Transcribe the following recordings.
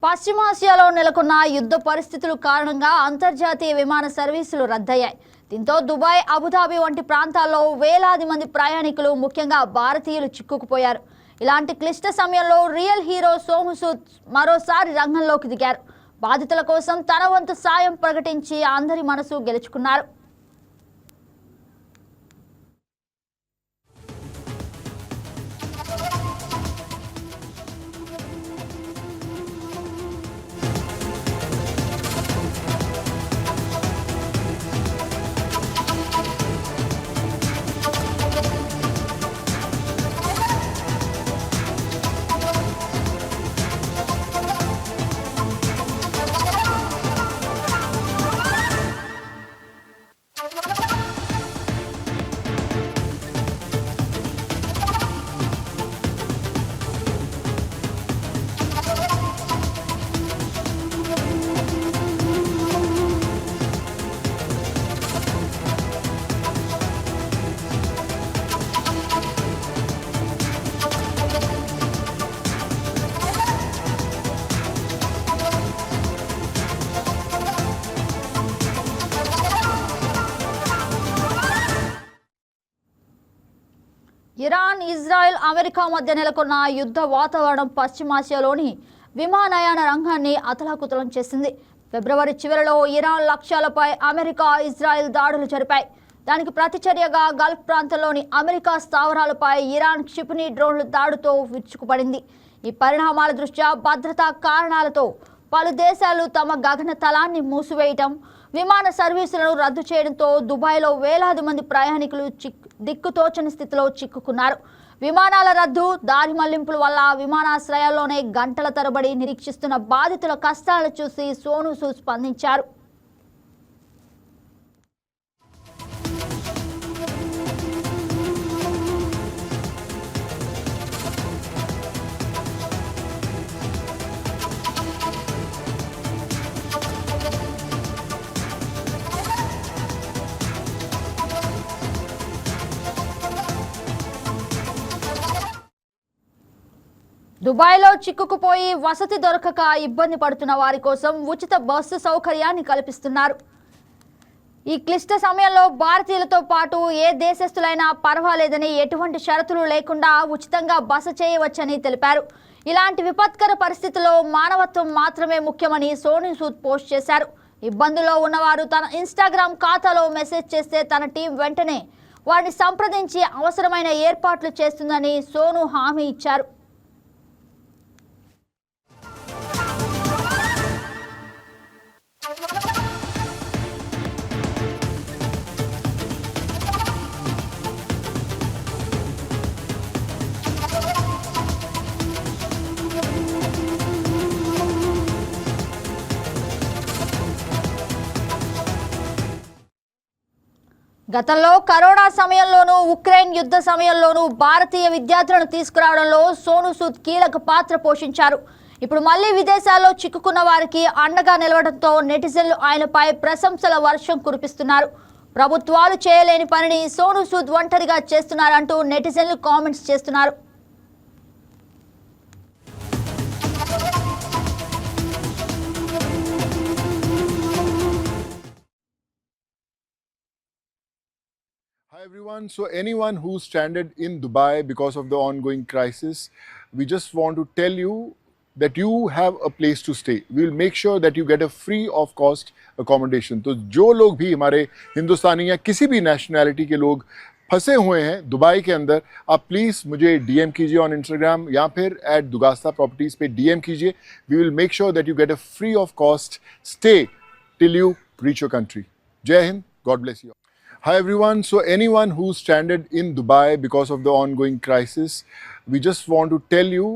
పశ్చిమాసియాలో నెలకొన్న యుద్ధ పరిస్థితుల కారణంగా అంతర్జాతీయ విమాన సర్వీసులు రద్దయ్యాయి. దీంతో దుబాయ్, అబుదాబి వంటి ప్రాంతాల్లో వేలాది మంది ప్రయాణికులు, ముఖ్యంగా భారతీయులు చిక్కుకుపోయారు. ఇలాంటి క్లిష్ట సమయంలో రియల్ హీరో సోను సూద్ మరోసారి రంగంలోకి దిగారు. బాధితుల కోసం తన వంతు సాయం ప్రకటించి అందరి మనసు గెలుచుకున్నారు. ఇరాన్, ఇజ్రాయెల్, అమెరికా మధ్య నెలకొన్న యుద్ధ వాతావరణం పశ్చిమాసియాలోని విమానయాన రంగాన్ని అతలాకుతలం చేసింది. ఫిబ్రవరి చివరిలో ఇరాన్ లక్ష్యాలపై అమెరికా, ఇజ్రాయెల్ దాడులు జరిపాయి. దానికి ప్రతిచర్యగా గల్ఫ్ ప్రాంతంలోని అమెరికా స్థావరాలపై ఇరాన్ క్షిపణి డ్రోన్లు దాడుతో విరుచుకుపడింది. ఈ పరిణామాల దృష్ట్యా భద్రతా కారణాలతో పలు దేశాలు తమ గగన తలాన్ని మూసివేయటం, విమాన సర్వీసులను రద్దు చేయడంతో దుబాయ్లో వేలాది మంది ప్రయాణికులు దిక్కుతోచని స్థితిలో చిక్కుకున్నారు. విమానాల రద్దు, దారి మళ్లింపుల వల్ల విమానాశ్రయాల్లోనే గంటల తరబడి నిరీక్షిస్తున్న బాధితుల కష్టాలను చూసి సోను సూద్ స్పందించారు. దుబాయ్లో చిక్కుకుపోయి వసతి దొరకక ఇబ్బంది పడుతున్న వారి కోసం ఉచిత బస్సు సౌకర్యాన్ని కల్పిస్తున్నారు. ఈ క్లిష్ట సమయంలో భారతీయులతో పాటు ఏ దేశస్థులైనా పర్వాలేదని, ఎటువంటి షరతులు లేకుండా ఉచితంగా బస చేయవచ్చని తెలిపారు. ఇలాంటి విపత్కర పరిస్థితుల్లో మానవత్వం మాత్రమే ముఖ్యమని సోను సూద్ పోస్ట్ చేశారు. ఇబ్బందుల్లో ఉన్నవారు తన ఇన్స్టాగ్రామ్ ఖాతాలో మెసేజ్ చేస్తే తన టీం వెంటనే వారిని సంప్రదించి అవసరమైన ఏర్పాట్లు చేస్తుందని సోను హామీ ఇచ్చారు. గతంలో కరోనా సమయంలోనూ, ఉక్రెయిన్ యుద్ధ సమయంలోనూ భారతీయ విద్యార్థులను తీసుకురావడంలో సోను సూద్ కీలక పాత్ర పోషించారు. ఇప్పుడు మళ్లీ విదేశాల్లో చిక్కుకున్న వారికి అండగా నిలవడంతో నెటిజన్లు ఆయనపై ప్రశంసల వర్షం కురిపిస్తున్నారు. ప్రభుత్వాలు చేయలేని పనిని సోను సూద్ ఒంటరిగా చేస్తున్నారంటూ నెటిజన్లు కామెంట్స్ చేస్తున్నారు. Hi everyone. So anyone who's stranded in Dubai because of the ongoing crisis, we just want to tell you that you have a place to stay. We'll make sure that you get a free of cost accommodation. तो जो लोग भी हमारे हिंदुस्तानी या किसी भी nationality के लोग फंसे हुए हैं दुबई के अंदर, आप प्लीज़ मुझे DM कीजिए ऑन इंस्टाग्राम या फिर @दुगास्ता प्रॉपर्टीज़ पे DM कीजिए. We will make sure that you get a free of cost stay till you reach your country. Jai Hind. God bless you. Hi everyone. So anyone who's stranded in Dubai because of the ongoing crisis, we just want to tell you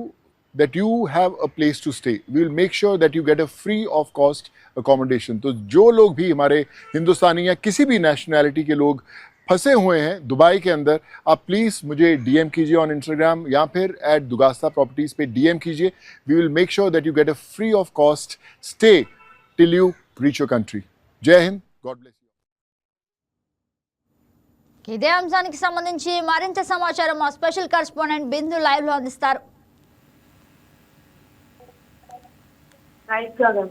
that you have a place to stay. We'll make sure that you get a free of cost accommodation. तो जो लोग भी हमारे हिंदुस्तानी या किसी भी nationality के लोग फंसे हुए हैं दुबई के अंदर, आप प्लीज़ मुझे DM कीजिए ऑन इंस्टाग्राम या फिर @दुगास्ता प्रॉपर्टीज़ पे DM कीजिए. We will make sure that you get a free of cost stay till you reach your country. Jai Hind. God bless you. ఇదే అంశానికి సంబంధించి మరింత సమాచారం మా స్పెషల్ కరెస్పాండెంట్ బిందు లైవ్ లో అందిస్తారు. రైట్ కాదు.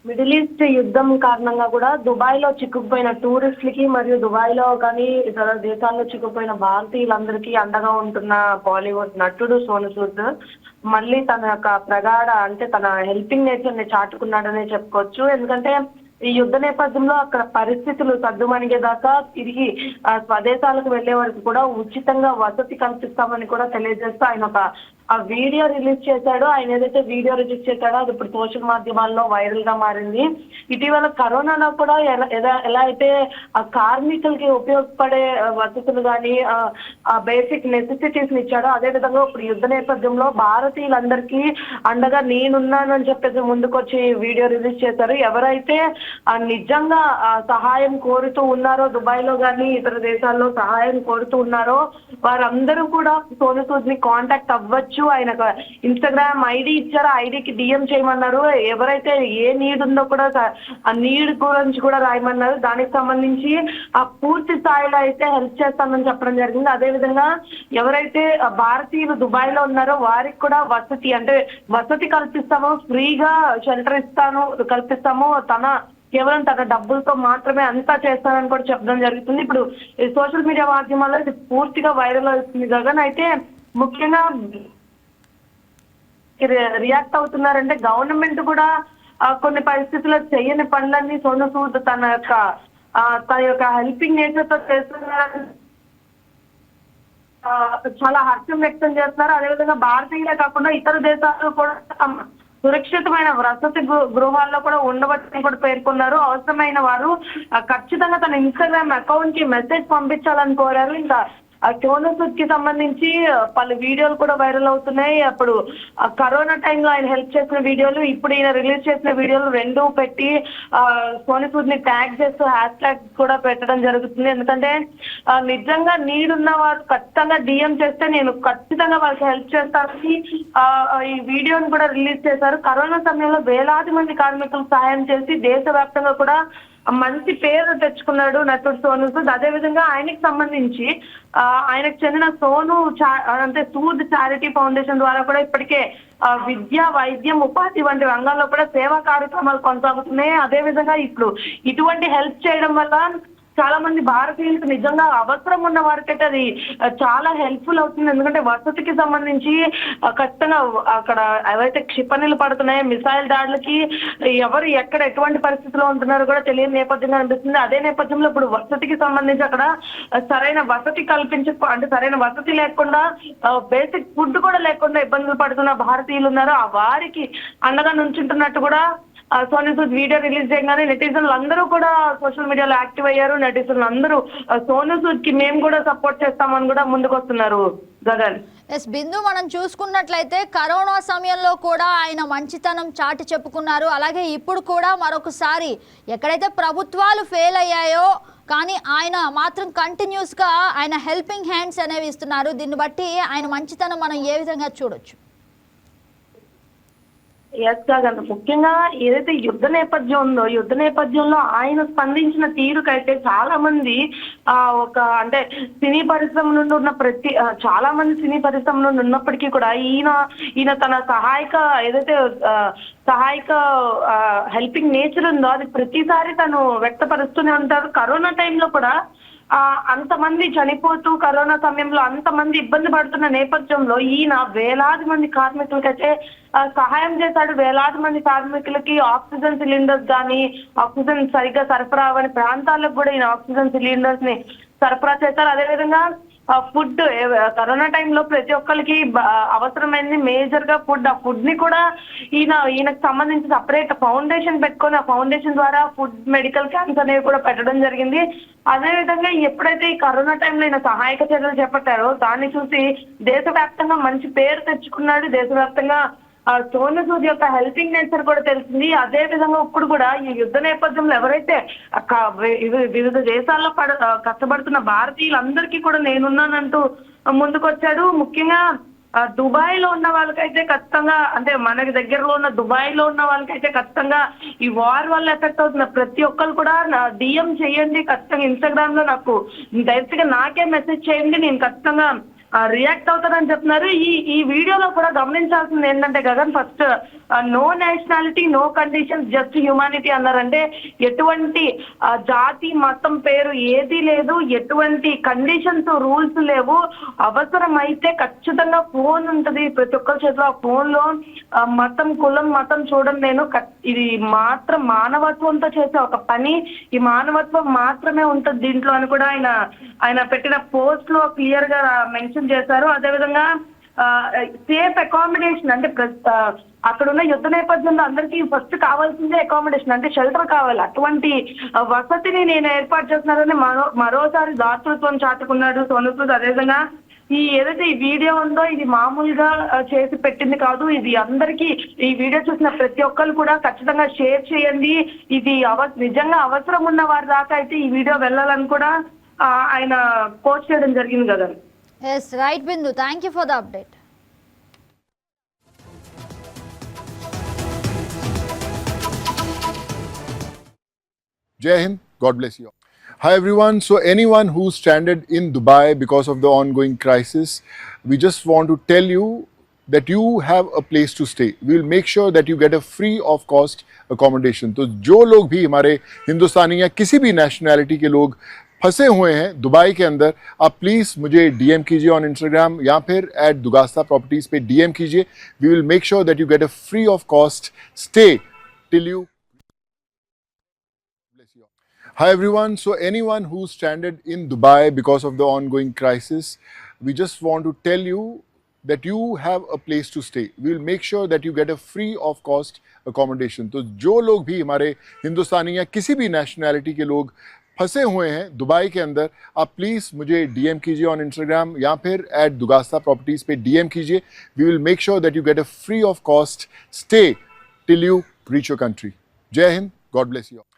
మిడిల్ ఈస్ట్ యుద్ధం కారణంగా కూడా దుబాయ్లో చిక్కుకుపోయిన టూరిస్టులకి మరియు దుబాయ్లో కానీ ఇతర దేశాల్లో చిక్కుకుపోయిన భారతీయులందరికీ అండగా ఉంటున్న బాలీవుడ్ నటుడు సోను సూద్ మళ్ళీ తన యొక్క ప్రగాఢ అంటే తన హెల్పింగ్ నేచర్ని చాటుకున్నాడనే చెప్పుకోవచ్చు. ఎందుకంటే ఈ యుద్ధ నేపథ్యంలో అక్కడ పరిస్థితులు సద్దుమణిగేదాకా తిరిగి స్వదేశాలకు వెళ్లే వరకు కూడా ఉచితంగా వసతి కల్పిస్తామని కూడా తెలియజేస్తూ ఆయన ఒక ఆ వీడియో రిలీజ్ చేశాడు. ఆయన ఏదైతే వీడియో రిలీజ్ చేశాడో అది ఇప్పుడు సోషల్ మాధ్యమాల్లో వైరల్ గా మారింది. ఇటీవల కరోనాలో కూడా ఎలా అయితే ఆ కార్మికులకి ఉపయోగపడే వసతులు కానీ బేసిక్ నెసెసిటీస్ ఇచ్చాడో అదే విధంగా ఇప్పుడు యుద్ధ నేపథ్యంలో భారతీయులందరికీ అండగా నేనున్నానని చెప్పేసి ముందుకొచ్చి వీడియో రిలీజ్ చేశారు. ఎవరైతే నిజంగా సహాయం కోరుతూ ఉన్నారో దుబాయ్లో కానీ ఇతర దేశాల్లో సహాయం కోరుతూ ఉన్నారో వారందరూ కూడా సోను సూద్ ని కాంటాక్ట్ అవ్వచ్చు. ఆయన ఇన్స్టాగ్రామ్ ఐడి ఇచ్చారు, ఐడికి డిఎం చేయమన్నారు. ఎవరైతే ఏ నీడ్ ఉందో కూడా ఆ నీడ్ గురించి కూడా రాయమన్నారు. దానికి సంబంధించి ఆ పూర్తి స్థాయిలో అయితే హెల్ప్ చేస్తామని చెప్పడం జరిగింది. అదేవిధంగా ఎవరైతే భారతీయులు దుబాయ్ లో ఉన్నారో వారికి కూడా వసతి కల్పిస్తాము, ఫ్రీగా షెల్టర్ కల్పిస్తాము, కేవలం తన డబ్బులతో మాత్రమే అంతా చేస్తానని కూడా చెప్పడం జరుగుతుంది. ఇప్పుడు సోషల్ మీడియా మాధ్యమాల్లో ఇది పూర్తిగా వైరల్ అవుతుంది. గగన్ అయితే ముఖ్యంగా రియాక్ట్ అవుతున్నారంటే గవర్నమెంట్ కూడా కొన్ని పరిస్థితుల్లో చేయని పనులన్నీ సోను సూద్ తన యొక్క హెల్పింగ్ నేచర్ తో చేస్తున్నారని చాలా హర్షం వ్యక్తం చేస్తున్నారు. అదేవిధంగా భారతీయులే కాకుండా ఇతర దేశాలు కూడా సురక్షితమైన వసతి గృహాల్లో కూడా ఉండవచ్చని కూడా పేర్కొన్నారు. అవసరమైన వారు ఖచ్చితంగా తన ఇన్స్టాగ్రామ్ అకౌంట్ కి మెసేజ్ పంపించాలని కోరారు. ఇంకా సోను సూద్ కి సంబంధించి పలు వీడియోలు కూడా వైరల్ అవుతున్నాయి. అప్పుడు కరోనా టైంలో ఆయన హెల్ప్ చేసిన వీడియోలు, ఇప్పుడు ఈయన రిలీజ్ చేసిన వీడియోలు రెండూ పెట్టి సోను సూద్ ని ట్యాగ్ చేస్తూ హ్యాష్ ట్యాగ్ కూడా పెట్టడం జరుగుతుంది. ఎందుకంటే నిజంగా నీడ్ ఉన్న వారు ఖచ్చితంగా డిఎం చేస్తే నేను ఖచ్చితంగా వాళ్ళకి హెల్ప్ చేస్తానని ఈ వీడియోని కూడా రిలీజ్ చేశారు. కరోనా సమయంలో వేలాది మంది కార్మికులకు సహాయం చేసి దేశవ్యాప్తంగా కూడా మంచి పేరు తెచ్చుకున్నాడు నటుడు సోను సూద్. అదేవిధంగా ఆయనకి సంబంధించి ఆయనకు చెందిన సూద్ చారిటీ ఫౌండేషన్ ద్వారా కూడా ఇప్పటికే విద్య, వైద్యం, ఉపాధి వంటి రంగాల్లో కూడా సేవా కార్యక్రమాలు కొనసాగుతున్నాయి. అదేవిధంగా ఇప్పుడు ఇటువంటి హెల్ప్ చేయడం వల్ల చాలా మంది భారతీయులకు నిజంగా అవసరం ఉన్న వారికైతే అది చాలా హెల్ప్ఫుల్ అవుతుంది. ఎందుకంటే వసతికి సంబంధించి ఖచ్చితంగా అక్కడ ఏవైతే క్షిపణులు పడుతున్నాయో మిసైల్ దాడులకి ఎవరు ఎక్కడ ఎటువంటి పరిస్థితిలో ఉంటున్నారో కూడా తెలియని నేపథ్యంగా అనిపిస్తుంది. అదే నేపథ్యంలో ఇప్పుడు వసతికి సంబంధించి అక్కడ సరైన వసతి లేకుండా బేసిక్ ఫుడ్ కూడా లేకుండా ఇబ్బందులు పడుతున్న భారతీయులు ఉన్నారు. వారికి అండగా నుంచుంటున్నట్టు కూడా సోను సూద్ వీడియో రిలీజ్ చేయగానే నెటిజన్లు అందరూ కూడా సోషల్ మీడియాలో యాక్టివ్ అయ్యారు. నెటిజన్లు అందరూ సోను సూద్ కి మేము కూడా సపోర్ట్ చేస్తామని కూడా ముందుకు వస్తున్నారు. గగన్ బిందు, మనం చూసుకున్నట్లయితే కరోనా సమయంలో కూడా ఆయన మంచితనం చాటి చెప్పుకున్నారు. అలాగే ఇప్పుడు కూడా మరొకసారి ఎక్కడైతే ప్రభుత్వాలు ఫెయిల్ అయ్యాయో కానీ ఆయన మాత్రం కంటిన్యూస్గా ఆయన హెల్పింగ్ హ్యాండ్స్ అనేవి ఇస్తున్నారు. దీన్ని బట్టి ఆయన మంచితనం మనం ఏ విధంగా చూడొచ్చు? ముఖ్యంగా ఏదైతే యుద్ధ నేపథ్యం ఉందో యుద్ధ నేపథ్యంలో ఆయన స్పందించిన తీరుకైతే చాలా మంది సినీ పరిశ్రమ నుండి ఉన్న చాలా మంది సినీ పరిశ్రమ నుండి ఉన్నప్పటికీ కూడా ఈయన తన సహాయక హెల్పింగ్ నేచర్ ఉందో అది ప్రతిసారి తను వ్యక్తపరుస్తూనే ఉంటారు. కరోనా టైంలో కూడా అంతమంది చనిపోతూ కరోనా సమయంలో అంతమంది ఇబ్బంది పడుతున్న నేపథ్యంలో ఈయన వేలాది మంది కార్మికులకైతే సహాయం చేశాడు. వేలాది మంది కార్మికులకి ఆక్సిజన్ సిలిండర్స్ కానీ ఆక్సిజన్ సరిగ్గా సరఫరా అవని ప్రాంతాలకు కూడా ఈయన ఆక్సిజన్ సిలిండర్స్ ని సరఫరా చేశారు. అదేవిధంగా ఫుడ్ కరోనా టైంలో ప్రతి ఒక్కరికి అవసరమైంది మేజర్ గా ఫుడ్. ఆ ఫుడ్ ని కూడా ఈయనకు సంబంధించి సపరేట్ ఫౌండేషన్ పెట్టుకొని ఆ ఫౌండేషన్ ద్వారా ఫుడ్, మెడికల్ క్యాంప్స్ అనేవి కూడా పెట్టడం జరిగింది. అదేవిధంగా ఎప్పుడైతే ఈ కరోనా టైంలో ఈయన సహాయక చర్యలు చేపట్టారో దాన్ని చూసి దేశవ్యాప్తంగా మంచి పేరు తెచ్చుకున్నాడు. దేశవ్యాప్తంగా సోను సూద్ యొక్క హెల్పింగ్ నేచర్ కూడా తెలిసింది. అదే విధంగా ఇప్పుడు కూడా ఈ యుద్ధ నేపథ్యంలో ఎవరైతే వివిధ దేశాల్లో కష్టపడుతున్న భారతీయులందరికీ కూడా నేనున్నానంటూ ముందుకొచ్చాడు. ముఖ్యంగా దుబాయ్ లో ఉన్న వాళ్ళకైతే ఖచ్చితంగా మనకి దగ్గరలో ఉన్న దుబాయ్ లో ఉన్న వాళ్ళకైతే ఖచ్చితంగా ఈ వార్ వల్ల ఎఫెక్ట్ అవుతున్న ప్రతి ఒక్కరు కూడా డిఎం చేయండి, ఖచ్చితంగా ఇన్స్టాగ్రామ్ లో నాకు డైరెక్ట్ గా నాకే మెసేజ్ చేయండి, నేను ఖచ్చితంగా రియాక్ట్ అవుతారని చెప్తున్నారు. ఈ వీడియోలో కూడా గమనించాల్సింది ఏంటంటే Gagan, first no nationality no conditions just humanity అన్నారంటే ఎటువంటి జాతి మతం పేరు ఏది లేదు, ఎటువంటి కండిషన్స్ రూల్స్ లేవు. అవసరమైతే ఖచ్చితంగా ఫోన్ ఉంటుంది ప్రతి ఒక్కరి చేతిలో. ఆ ఫోన్ లో మతం కులం మతం చూడడం నేను ఇది మాత్రం మానవత్వంతో చేసే ఒక పని, ఈ మానవత్వం మాత్రమే ఉంటుంది దీంట్లో అని కూడా ఆయన పెట్టిన పోస్ట్ లో క్లియర్ గా మెన్షన్ చేశారు. అదేవిధంగా సేఫ్ అకామిడేషన్ అంటే అక్కడ ఉన్న యుద్ధ నేపథ్యంలో అందరికీ ఫస్ట్ కావాల్సిందే అకామిడేషన్, అంటే షెల్టర్ కావాలి. అటువంటి వసతిని నేను ఏర్పాటు చేస్తున్నానని మరోసారి దాతృత్వం చాటుకున్నాడు సోనూ సూద్. అదేవిధంగా ఏదైతే ఈ వీడియో ఉందో ఇది మామూలుగా చేసి పెట్టింది కాదు, ఇది అందరికీ ఈ వీడియో చూసిన ప్రతి ఒక్కరు కూడా ఖచ్చితంగా షేర్ చేయండి. ఇది నిజంగా అవసరం ఉన్న వారి దాకా అయితే ఈ వీడియో వెళ్ళాలని కూడా ఆయన పోస్ట్ చేయడం జరిగింది కదా. Yes right Bindu, thank you for the update. Jai Hind, God bless you all. Hi everyone. So anyone who's stranded in Dubai because of the ongoing crisis, we just want to tell you that you have a place to stay. We will make sure that you get a free of cost accommodation. तो जो लोग भी हमारे हिंदुस्तानी या किसी भी nationality के लोग फंसे हुए हैं दुबई के अंदर, आप प्लीज़ मुझे डीएम कीजिए ऑन इंस्टाग्राम या फिर @दुगास्ता प्रॉपर्टीज़ पे डीएम कीजिए. We will make sure that you get a free of cost stay till you. Hi everyone. So anyone who's stranded in Dubai because of the ongoing crisis, we just want to tell you that you have a place to stay. We will make sure that you get a free of cost accommodation. तो जो लोग भी हमारे हिंदुस्तानी या किसी भी nationality के लोग फंसे हुए हैं दुबई के अंदर, आप प्लीज़ मुझे डीएम कीजिए ऑन इंस्टाग्राम या फिर @दुगास्ता प्रॉपर्टीज़ पे डीएम कीजिए. We will make sure that you get a free of cost stay till you reach your country. Jai Hind, God bless you all.